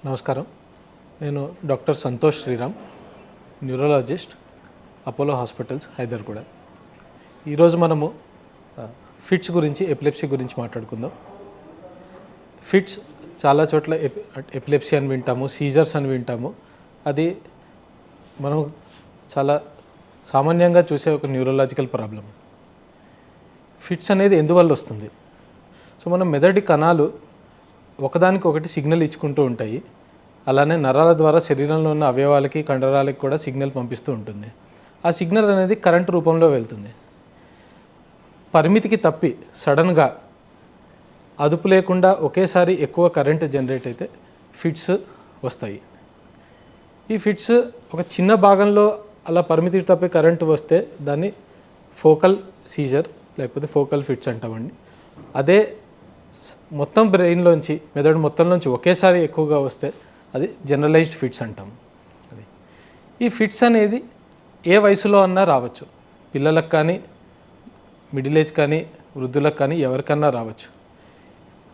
నమస్కారం. నేను doctor Santosh Sriram, neurologist, Apollo hospitals, Hyderguda. ఈరోజు మనము ఫిట్స్ గురించి, ఎపిలెప్సీ గురించి మాట్లాడుకుందాం. ఫిట్స్ చాలా చోట్ల ఎపిలెప్సీ అని వింటాము, సీజర్స్ అని వింటాము. అది మనం చాలా సామాన్యంగా చూసే ఒక న్యూరలాజికల్ ప్రాబ్లం. ఫిట్స్ అనేది ఎందువల్ల వస్తుంది? సో మనం మెదడి కణాలు ఒకదానికి ఒకటి సిగ్నల్ ఇచ్చుకుంటూ ఉంటాయి. అలానే నరాల ద్వారా శరీరంలో ఉన్న అవయవాలకి, కండరాలకి కూడా సిగ్నల్ పంపిస్తూ ఉంటుంది. ఆ సిగ్నల్ అనేది కరెంట్ రూపంలో వెళ్తుంది. పరిమితికి తప్పి సడన్గా అదుపు లేకుండా ఒకేసారి ఎక్కువ కరెంట్ జనరేట్ అయితే ఫిట్స్ వస్తాయి. ఈ ఫిట్స్ ఒక చిన్న భాగంలో అలా పరిమితికి తప్పి కరెంటు వస్తే దాన్ని ఫోకల్ సీజర్ లేకపోతే ఫోకల్ ఫిట్స్ అంటామండి. అదే మొత్తం బ్రెయిన్లోంచి, మెదడు మొత్తంలోంచి ఒకేసారి ఎక్కువగా వస్తే అది జనరలైజ్డ్ ఫిట్స్ అంటాం. అది ఈ ఫిట్స్ అనేది ఏ వయసులో అన్నా రావచ్చు. పిల్లలకు కానీ, మిడిల్ ఏజ్ కానీ, వృద్ధులకు కానీ ఎవరికన్నా రావచ్చు.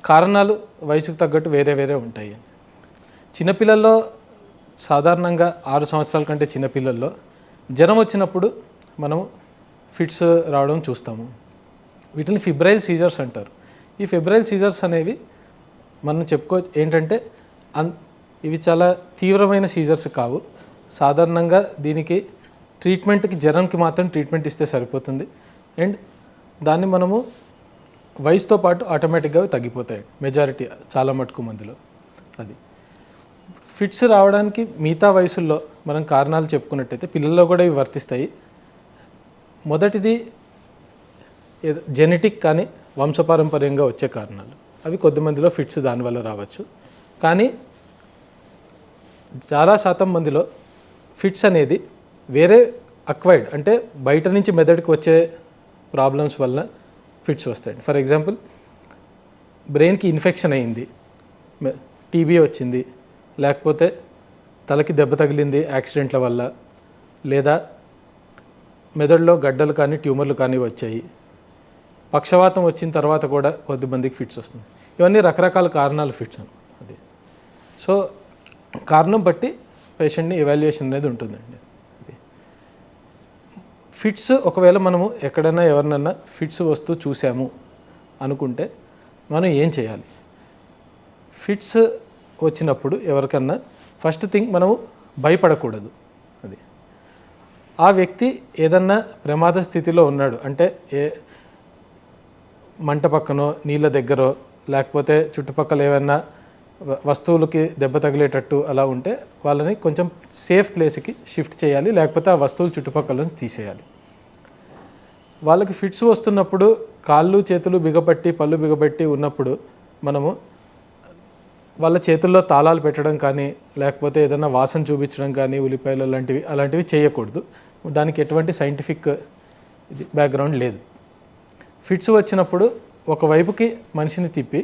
కారణాలు వయసుకు తగ్గట్టు వేరే వేరే ఉంటాయి. చిన్నపిల్లల్లో సాధారణంగా 6 సంవత్సరాల కంటే చిన్నపిల్లల్లో జ్వరం వచ్చినప్పుడు మనము ఫిట్స్ రావడం చూస్తాము. వీటిని ఫిబ్రైల్ సీజర్స్ అంటారు. ఈ ఫిబ్రైల్ సీజర్స్ అనేవి మనం ఏంటంటే ఇవి చాలా తీవ్రమైన సీజర్స్ కావు. సాధారణంగా దీనికి ట్రీట్మెంట్కి, జ్వరంకి మాత్రం ట్రీట్మెంట్ ఇస్తే సరిపోతుంది. అండ్ దాన్ని మనము వయసుతో పాటు ఆటోమేటిక్గా తగ్గిపోతాయి మెజారిటీ, చాలా మటుకు మందిలో. అది ఫిట్స్ రావడానికి మిగతా వయసుల్లో మనం కారణాలు చెప్పుకున్నట్టయితే పిల్లల్లో కూడా ఇవి వర్తిస్తాయి. మొదటిది జెనెటిక్ కానీ వంశపారంపర్యంగా వచ్చే కారణాలు. అవి కొద్దిమందిలో ఫిట్స్ దానివల్ల రావచ్చు. కానీ చాలా శాతం మందిలో ఫిట్స్ అనేది వేరే అక్వైర్డ్, అంటే బయట నుంచి మెదడుకి వచ్చే ప్రాబ్లమ్స్ వల్ల ఫిట్స్ వస్తాయి. ఫర్ ఎగ్జాంపుల్, బ్రెయిన్కి ఇన్ఫెక్షన్ అయింది, టీబీ వచ్చింది, లేకపోతే తలకి దెబ్బ తగిలింది యాక్సిడెంట్ల వల్ల, లేదా మెదడులో గడ్డలు కానీ ట్యూమర్లు కానీ వచ్చాయి, పక్షవాతం వచ్చిన తర్వాత కూడా కొద్దిమందికి ఫిట్స్ వస్తుంది. ఇవన్నీ రకరకాల కారణాలు ఫిట్స్ అని. అది సో కారణం బట్టి పేషెంట్ని ఎవాల్యుయేషన్ అనేది ఉంటుందండి. అది ఫిట్స్ ఒకవేళ మనము ఎక్కడైనా ఎవరినన్నా ఫిట్స్ వస్తూ చూసాము అనుకుంటే మనం ఏం చేయాలి? ఫిట్స్ వచ్చినప్పుడు ఎవరికన్నా ఫస్ట్ థింగ్ మనము భయపడకూడదు. అది ఆ వ్యక్తి ఏదన్నా ప్రమాద స్థితిలో ఉన్నాడు అంటే, మంట పక్కనో, నీళ్ళ దగ్గరో, లేకపోతే చుట్టుపక్కల ఏమైనా వస్తువులకి దెబ్బ తగిలేటట్టు అలా ఉంటే వాళ్ళని కొంచెం సేఫ్ ప్లేస్కి షిఫ్ట్ చేయాలి, లేకపోతే ఆ వస్తువులు చుట్టుపక్కల నుంచి తీసేయాలి. వాళ్ళకి ఫిట్స్ వస్తున్నప్పుడు కాళ్ళు చేతులు బిగపట్టి, పళ్ళు బిగపట్టి ఉన్నప్పుడు మనము వాళ్ళ చేతుల్లో తాళాలు పెట్టడం కానీ, లేకపోతే ఏదైనా వాసన చూపించడం కానీ, ఉల్లిపాయలు అలాంటివి చేయకూడదు. దానికి ఎటువంటి సైంటిఫిక్ బ్యాక్గ్రౌండ్ లేదు. ఫిట్స్ వచ్చినప్పుడు ఒకవైపుకి మనిషిని తిప్పి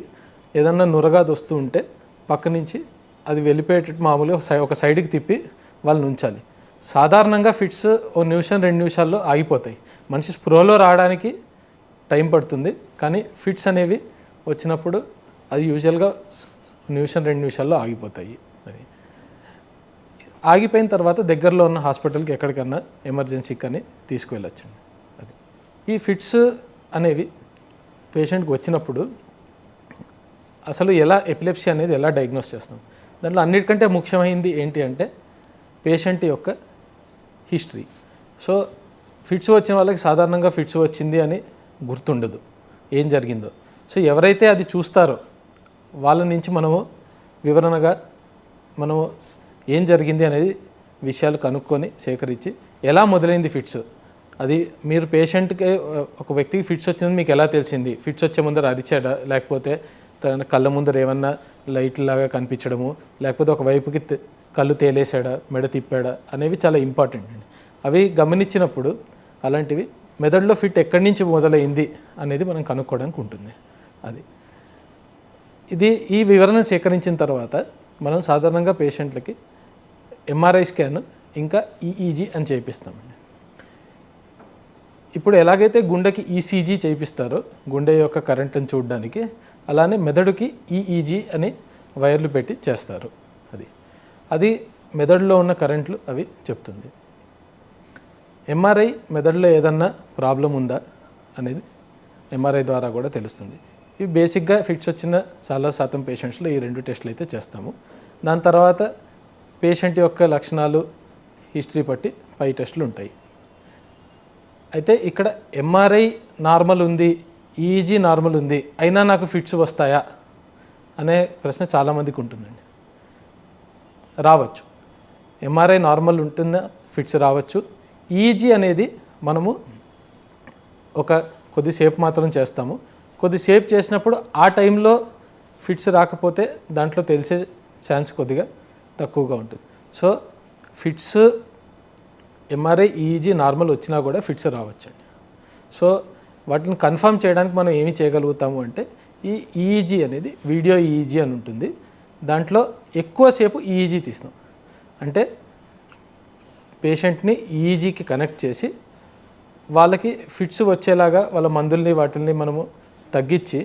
ఏదన్నా నురగాది వస్తూ ఉంటే పక్క నుంచి అది వెళ్ళిపోయేటట్టు మామూలుగా ఒక సైడ్కి తిప్పి వాళ్ళని ఉంచాలి. సాధారణంగా ఫిట్స్ 1 నిమిషం 2 నిమిషాల్లో ఆగిపోతాయి. మనిషి స్పృహలో రావడానికి టైం పడుతుంది. కానీ ఫిట్స్ అనేవి వచ్చినప్పుడు అది యూజువల్గా 1 నిమిషం 2 నిమిషాల్లో ఆగిపోతాయి. అది ఆగిపోయిన తర్వాత దగ్గరలో ఉన్న హాస్పిటల్కి ఎక్కడికన్నా ఎమర్జెన్సీకి కానీ తీసుకువెళ్ళొచ్చండి. అది ఈ ఫిట్స్ అనేవి పేషెంట్కి వచ్చినప్పుడు అసలు ఎపిలెప్సీ అనేది ఎలా డయాగ్నోస్ చేస్తాం? దాంట్లో అన్నిటికంటే ముఖ్యమైనది ఏంటి అంటే పేషెంట్ యొక్క హిస్టరీ. సో ఫిట్స్ వచ్చిన వాళ్ళకి సాధారణంగా ఫిట్స్ వచ్చింది అని గుర్తుండదు ఏం జరిగిందో. సో ఎవరైతే అది చూస్తారో వాళ్ళ నుంచి మనము వివరణగా మనము ఏం జరిగింది అనేది విషయాలు కనుక్కొని సేకరించి, ఎలా మొదలైంది ఫిట్స్, అది మీరు పేషెంట్కి, ఒక వ్యక్తికి ఫిట్స్ వచ్చిందని మీకు ఎలా తెలిసింది, ఫిట్స్ వచ్చే ముందర అరిచాడా, లేకపోతే తన కళ్ళ ముందర ఏమన్నా లైట్ లాగా కనిపించడము, లేకపోతే ఒకవైపుకి కళ్ళు తేలేసాడా, మెడ తిప్పాడా అనేవి చాలా ఇంపార్టెంట్ అండి. అవి గమనించినప్పుడు అలాంటివి మెదడులో ఫిట్ ఎక్కడి నుంచి మొదలైంది అనేది మనం కనుక్కోవడానికి ఉంటుంది. ఈ వివరణ సేకరించిన తర్వాత మనం సాధారణంగా పేషెంట్లకి ఎంఆర్ఐ స్కాన్ ఇంకా ఈఈజీ అని చేయిస్తామండి. ఇప్పుడు ఎలాగైతే గుండెకి ఈసీజీ చేయిస్తారో గుండె యొక్క కరెంట్ని చూడడానికి, అలానే మెదడుకి ఈఈజీ అని వైర్లు పెట్టి చేస్తారు. అది మెదడులో ఉన్న కరెంట్లు అవి చెప్తుంది. ఎంఆర్ఐ మెదడులో ఏదన్నా ప్రాబ్లం ఉందా అనేది ఎంఆర్ఐ ద్వారా కూడా తెలుస్తుంది. ఇవి బేసిక్గా ఫిట్స్ వచ్చిన చాలా శాతం పేషెంట్స్లో ఈ 2 టెస్టులు అయితే చేస్తాము. దాని తర్వాత పేషెంట్ యొక్క లక్షణాలు హిస్టరీ బట్టి పై టెస్టులు ఉంటాయి. అయితే ఇక్కడ ఎంఆర్ఐ నార్మల్ ఉంది, ఈఈజీ నార్మల్ ఉంది, అయినా నాకు ఫిట్స్ వస్తాయా అనే ప్రశ్న చాలామందికి ఉంటుందండి. రావచ్చు. ఎంఆర్ఐ నార్మల్ ఉంటుందా, ఫిట్స్ రావచ్చు. ఈఈజీ అనేది మనము కొద్దిసేపు మాత్రం చేస్తాము. కొద్దిసేపు చేసినప్పుడు ఆ టైంలో ఫిట్స్ రాకపోతే దాంట్లో తెలిసే ఛాన్స్ కొద్దిగా తక్కువగా ఉంటుంది. So fits MRI EEG normal వచ్చినా కూడా ఫిట్స్ రావచ్చండి. సో వాటిని కన్ఫర్మ్ చేయడానికి మనం ఏమి చేయగలుగుతాము అంటే ఈ ఈఈజీ అనేది వీడియో ఈఈజీ అని ఉంటుంది. దాంట్లో ఎక్కువసేపు ఈఈజీ తీస్తాం. అంటే పేషెంట్ని ఈఈజీకి కనెక్ట్ చేసి వాళ్ళకి ఫిట్స్ వచ్చేలాగా వాళ్ళ మందుల్ని వాటిల్ని మనము తగ్గించి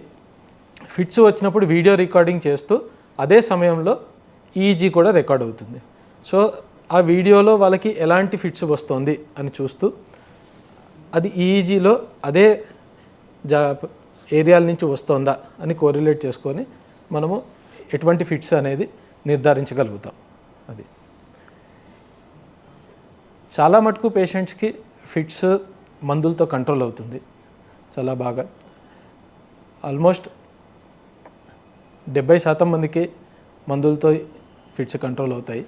ఫిట్స్ వచ్చినప్పుడు వీడియో రికార్డింగ్ చేస్తూ అదే సమయంలో ఈఈజీ కూడా రికార్డ్ అవుతుంది. సో ఆ వీడియోలో వాళ్ళకి ఎలాంటి ఫిట్స్ వస్తుంది అని చూస్తూ అది ఈఈజీలో అదే ఏరియాల నుంచి వస్తుందా అని కోరిలేట్ చేసుకొని మనము ఎటువంటి ఫిట్స్ అనేది నిర్ధారించగలుగుతాం. అది చాలా మటుకు పేషెంట్స్కి ఫిట్స్ మందులతో కంట్రోల్ అవుతుంది చాలా బాగా. ఆల్మోస్ట్ 70% మందికి మందులతో ఫిట్స్ కంట్రోల్ అవుతాయి.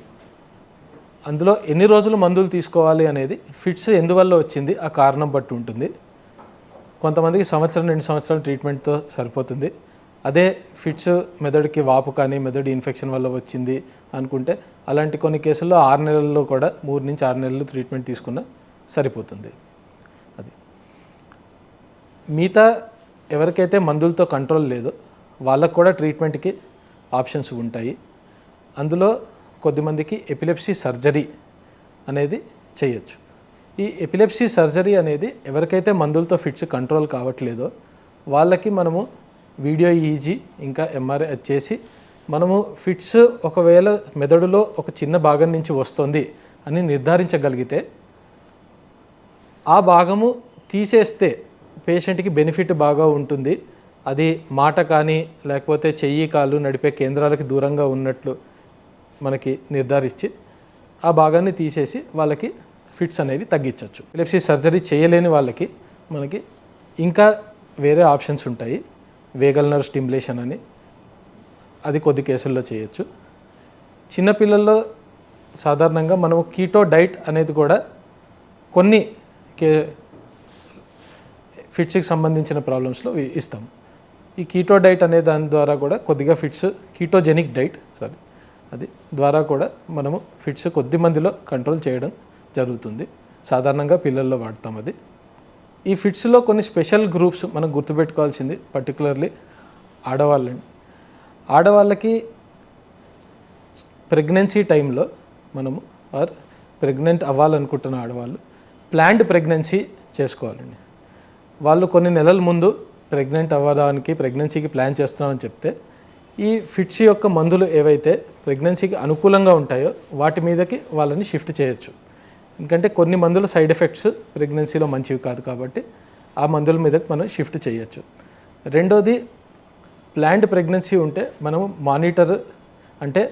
అందులో ఎన్ని రోజులు మందులు తీసుకోవాలి అనేది ఫిట్స్ ఎందువల్ల వచ్చింది ఆ కారణం బట్టి ఉంటుంది. కొంతమందికి 1-2 సంవత్సరాల ట్రీట్మెంట్తో సరిపోతుంది. అదే ఫిట్స్ మెదడుకి వాపు కానీ మెదడు ఇన్ఫెక్షన్ వల్ల వచ్చింది అనుకుంటే అలాంటి కొన్ని కేసుల్లో 6 నెలల్లో కూడా 3 నుంచి 6 నెలలు ట్రీట్మెంట్ తీసుకున్నా సరిపోతుంది. అది మిగతా ఎవరికైతే మందులతో కంట్రోల్ లేదో వాళ్ళకు కూడా ట్రీట్మెంట్కి ఆప్షన్స్ ఉంటాయి. అందులో కొద్దిమందికి ఎపిలెప్సీ సర్జరీ అనేది చేయొచ్చు. ఈ ఎపిలెప్సీ సర్జరీ అనేది ఎవరికైతే మందులతో ఫిట్స్ కంట్రోల్ కావట్లేదో వాళ్ళకి మనము వీడియో ఈజీ ఇంకా ఎంఆర్ఐ చేసి మనము ఫిట్స్ ఒకవేళ మెదడులో ఒక చిన్న భాగం నుంచి వస్తుంది అని నిర్ధారించగలిగితే ఆ భాగము తీసేస్తే పేషెంట్కి బెనిఫిట్ బాగా ఉంటుంది. అది మాట కానీ లేకపోతే చెయ్యి కాళ్ళు నడిపే కేంద్రాలకి దూరంగా ఉన్నట్లు మనకి నిర్ధారించి ఆ భాగాన్ని తీసేసి వాళ్ళకి ఫిట్స్ అనేవి తగ్గించవచ్చు. ఎపిలెప్సీ సర్జరీ చేయలేని వాళ్ళకి మనకి ఇంకా వేరే ఆప్షన్స్ ఉంటాయి. వేగల్ నర్వ్ స్టిమ్యులేషన్ అని, అది కొద్ది కేసుల్లో చేయొచ్చు. చిన్నపిల్లల్లో సాధారణంగా మనము కీటో డైట్ అనేది కూడా కొన్ని ఫిట్స్కి సంబంధించిన ప్రాబ్లమ్స్లో ఇస్తాం. ఈ కీటో డైట్ అనే దాని ద్వారా కూడా కొద్దిగా ఫిట్స్, కీటోజెనిక్ డైట్ అది ద్వారా కూడా మనము ఫిట్స్ కొద్ది మందిలో కంట్రోల్ చేయడం జరుగుతుంది. సాధారణంగా పిల్లల్లో వాడతాం అది. ఈ ఫిట్స్లో కొన్ని స్పెషల్ గ్రూప్స్ మనం గుర్తుపెట్టుకోవాల్సింది, పర్టికులర్లీ ఆడవాళ్ళకి ప్రెగ్నెన్సీ టైంలో మనము ప్రెగ్నెంట్ అవ్వాలనుకుంటున్న ఆడవాళ్ళు ప్లాన్డ్ ప్రెగ్నెన్సీ చేసుకోవాలండి. వాళ్ళు కొన్ని నెలల ముందు ప్రెగ్నెంట్ అవ్వడానికి ప్రెగ్నెన్సీకి ప్లాన్ చేస్తున్నామని చెప్తే ఈ ఫిట్స్ యొక్క మందులు ఏవైతే ప్రెగ్నెన్సీకి అనుకూలంగా ఉంటాయో వాటి మీదకి వాళ్ళని షిఫ్ట్ చేయొచ్చు. ఎందుకంటే కొన్ని మందుల సైడ్ ఎఫెక్ట్స్ ప్రెగ్నెన్సీలో మంచివి కాదు కాబట్టి ఆ మందుల మీదకి మనం షిఫ్ట్ చేయొచ్చు. రెండోది, ప్లాన్డ్ ప్రెగ్నెన్సీ ఉంటే మనము మానిటర్, అంటే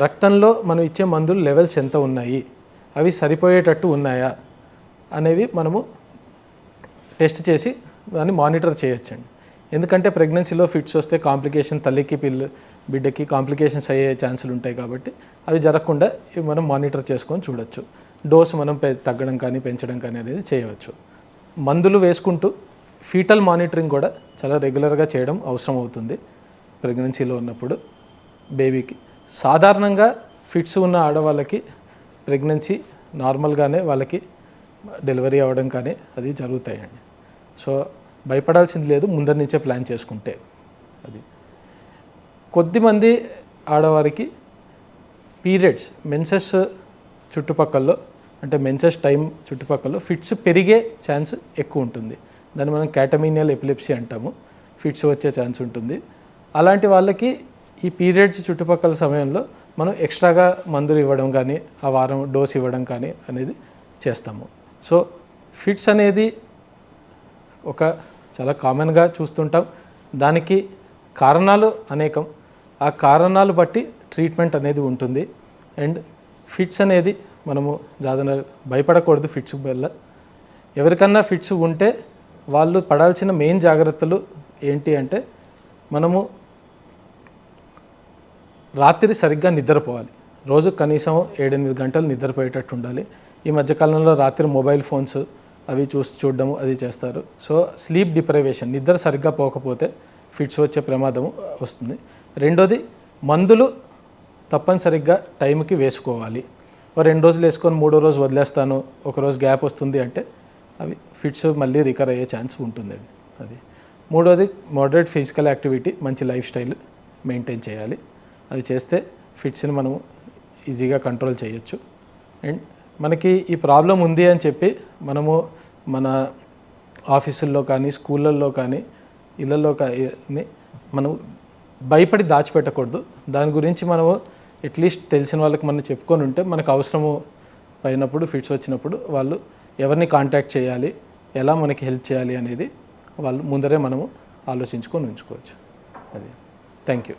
రక్తంలో మనం ఇచ్చే మందులు లెవెల్స్ ఎంత ఉన్నాయి, అవి సరిపోయేటట్టు ఉన్నాయా అనేవి మనము టెస్ట్ చేసి దాన్ని మానిటర్ చేయొచ్చండి. ఎందుకంటే ప్రెగ్నెన్సీలో ఫిట్స్ వస్తే కాంప్లికేషన్, తల్లికి బిడ్డకి కాంప్లికేషన్స్ అయ్యే ఛాన్సులు ఉంటాయి కాబట్టి అవి జరగకుండా ఇవి మనం మానిటర్ చేసుకొని చూడొచ్చు. డోస్ మనం తగ్గడం కానీ పెంచడం కానీ అనేది చేయవచ్చు. మందులు వేసుకుంటూ ఫీటల్ మానిటరింగ్ కూడా చాలా రెగ్యులర్గా చేయడం అవసరం అవుతుంది ప్రెగ్నెన్సీలో ఉన్నప్పుడు బేబీకి. సాధారణంగా ఫిట్స్ ఉన్న ఆడవాళ్ళకి ప్రెగ్నెన్సీ నార్మల్గానే వాళ్ళకి డెలివరీ అవ్వడం కానీ అది జరుగుతాయండి. సో భయపడాల్సింది లేదు ముందరి నుంచే ప్లాన్ చేసుకుంటే. అది కొద్దిమంది ఆడవారికి పీరియడ్స్, మెన్సెస్ చుట్టుపక్కల, అంటే మెన్సెస్ టైం చుట్టుపక్కల ఫిట్స్ పెరిగే ఛాన్స్ ఎక్కువ ఉంటుంది. దాన్ని మనం క్యాటమీనియల్ ఎపిలెప్సీ అంటాము. ఫిట్స్ వచ్చే ఛాన్స్ ఉంటుంది. అలాంటి వాళ్ళకి ఈ పీరియడ్స్ చుట్టుపక్కల సమయంలో మనం ఎక్స్ట్రాగా మందులు ఇవ్వడం కానీ ఆ వారం డోస్ ఇవ్వడం కానీ అనేది చేస్తాము. సో ఫిట్స్ అనేది ఒక చాలా కామన్గా చూస్తుంటాం. దానికి కారణాలు అనేకం. ఆ కారణాలు బట్టి ట్రీట్మెంట్ అనేది ఉంటుంది. అండ్ ఫిట్స్ అనేది మనము దాదాపు భయపడకూడదు. ఫిట్స్ వల్ల ఎవరికన్నా ఫిట్స్ ఉంటే వాళ్ళు పడాల్సిన మెయిన్ జాగ్రత్తలు ఏంటి అంటే, మనము రాత్రి సరిగ్గా నిద్రపోవాలి. రోజు కనీసం 7-8 గంటలు నిద్రపోయేటట్టు ఉండాలి. ఈ మధ్యకాలంలో రాత్రి మొబైల్ ఫోన్స్ అవి చూడడము అది చేస్తారు. సో స్లీప్ డిప్రైవేషన్, నిద్ర సరిగ్గా పోకపోతే ఫిట్స్ వచ్చే ప్రమాదం వస్తుంది. రెండోది, మందులు తప్పనిసరిగ్గా టైంకి వేసుకోవాలి. 2 రోజులు వేసుకొని 3వ రోజు వదిలేస్తాను, ఒకరోజు గ్యాప్ వస్తుంది అంటే అవి ఫిట్స్ మళ్ళీ రికవర్ అయ్యే ఛాన్స్ ఉంటుందండి. అది. మూడోది, మోడరేట్ ఫిజికల్ యాక్టివిటీ, మంచి లైఫ్ స్టైల్ మెయింటైన్ చేయాలి. అవి చేస్తే ఫిట్స్ని మనము ఈజీగా కంట్రోల్ చేయొచ్చు. అండ్ మనకి ఈ ప్రాబ్లం ఉంది అని చెప్పి మనము మన ఆఫీసుల్లో కానీ స్కూళ్ళల్లో కానీ ఇళ్ళల్లో కానీ మనం భయపడి దాచిపెట్టకూడదు. దాని గురించి మనము అట్లీస్ట్ తెలిసిన వాళ్ళకి మనం చెప్పుకొని ఉంటే మనకు అవసరము అయినప్పుడు ఫిట్స్ వచ్చినప్పుడు వాళ్ళు ఎవరిని కాంటాక్ట్ చేయాలి, ఎలా మనకి హెల్ప్ చేయాలి అనేది వాళ్ళు ముందరే మనము ఆలోచించుకొని ఉంచుకోవచ్చు. అది. Thank you.